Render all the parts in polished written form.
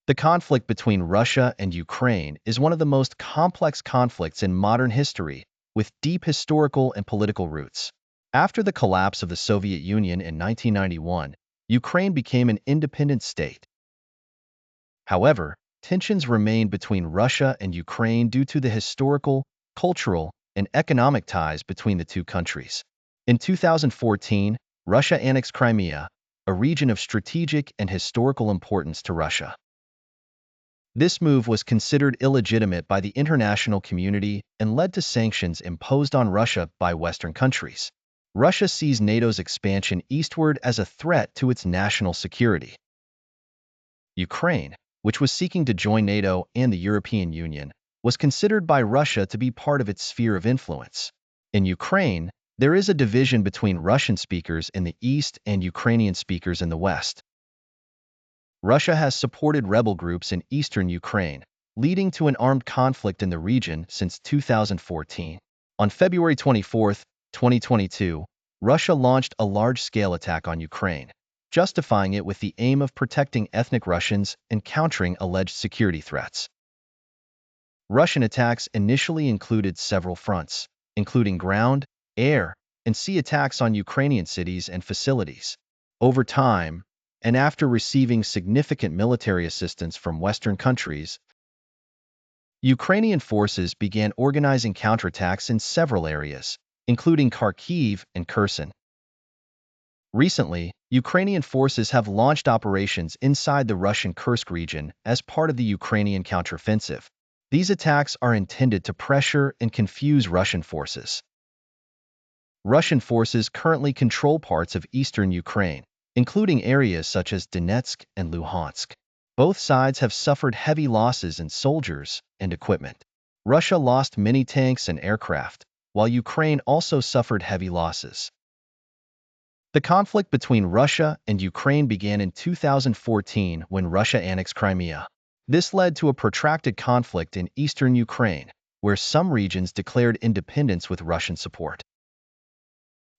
The conflict between Russia and Ukraine is one of the most complex conflicts in modern history, with deep historical and political roots. After the collapse of the Soviet Union in 1991, Ukraine became an independent state. However, tensions remain between Russia and Ukraine due to the historical, cultural, and economic ties between the two countries. In 2014, Russia annexed Crimea, a region of strategic and historical importance to Russia. This move was considered illegitimate by the international community and led to sanctions imposed on Russia by Western countries. Russia sees NATO's expansion eastward as a threat to its national security. Ukraine, which was seeking to join NATO and the European Union, was considered by Russia to be part of its sphere of influence. In Ukraine, there is a division between Russian speakers in the east and Ukrainian speakers in the west. Russia has supported rebel groups in eastern Ukraine, leading to an armed conflict in the region since 2014. On February 24, 2022, Russia launched a large-scale attack on Ukraine, justifying it with the aim of protecting ethnic Russians and countering alleged security threats. Russian attacks initially included several fronts, including ground, air, and sea attacks on Ukrainian cities and facilities. Over time, and after receiving significant military assistance from Western countries, Ukrainian forces began organizing counterattacks in several areas, including Kharkiv and Kherson. Recently, Ukrainian forces have launched operations inside the Russian Kursk region as part of the Ukrainian counteroffensive. These attacks are intended to pressure and confuse Russian forces. Russian forces currently control parts of eastern Ukraine, including areas such as Donetsk and Luhansk. Both sides have suffered heavy losses in soldiers and equipment. Russia lost many tanks and aircraft, while Ukraine also suffered heavy losses. The conflict between Russia and Ukraine began in 2014 when Russia annexed Crimea. This led to a protracted conflict in eastern Ukraine, where some regions declared independence with Russian support.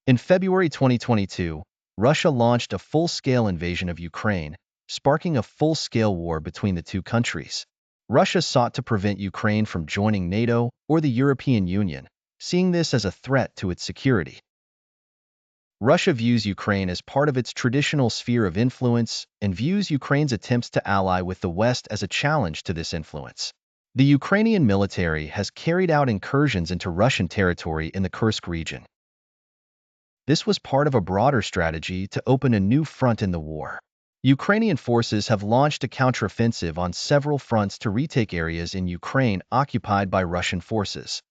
In February 2022, Russia launched a full-scale invasion of Ukraine, sparking a full-scale war between the two countries. Russia sought to prevent Ukraine from joining NATO or the European Union, seeing this as a threat to its security. Russia views Ukraine as part of its traditional sphere of influence and views Ukraine's attempts to ally with the West as a challenge to this influence. The Ukrainian military has carried out incursions into Russian territory in the Kursk region. This was part of a broader strategy to open a new front in the war. Ukrainian forces have launched a counteroffensive on several fronts to retake areas in Ukraine occupied by Russian forces.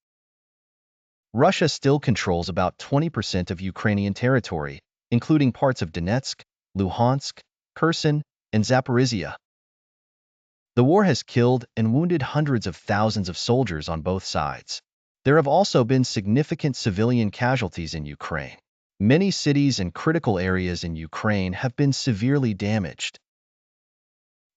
Russia still controls about 20% of Ukrainian territory, including parts of Donetsk, Luhansk, Kherson, and Zaporizhia. The war has killed and wounded hundreds of thousands of soldiers on both sides. There have also been significant civilian casualties in Ukraine. Many cities and critical areas in Ukraine have been severely damaged.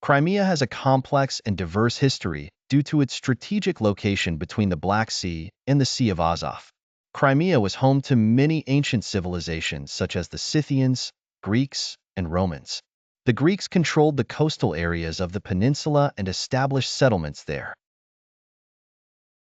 Crimea has a complex and diverse history due to its strategic location between the Black Sea and the Sea of Azov. Crimea was home to many ancient civilizations such as the Scythians, Greeks, and Romans. The Greeks controlled the coastal areas of the peninsula and established settlements there.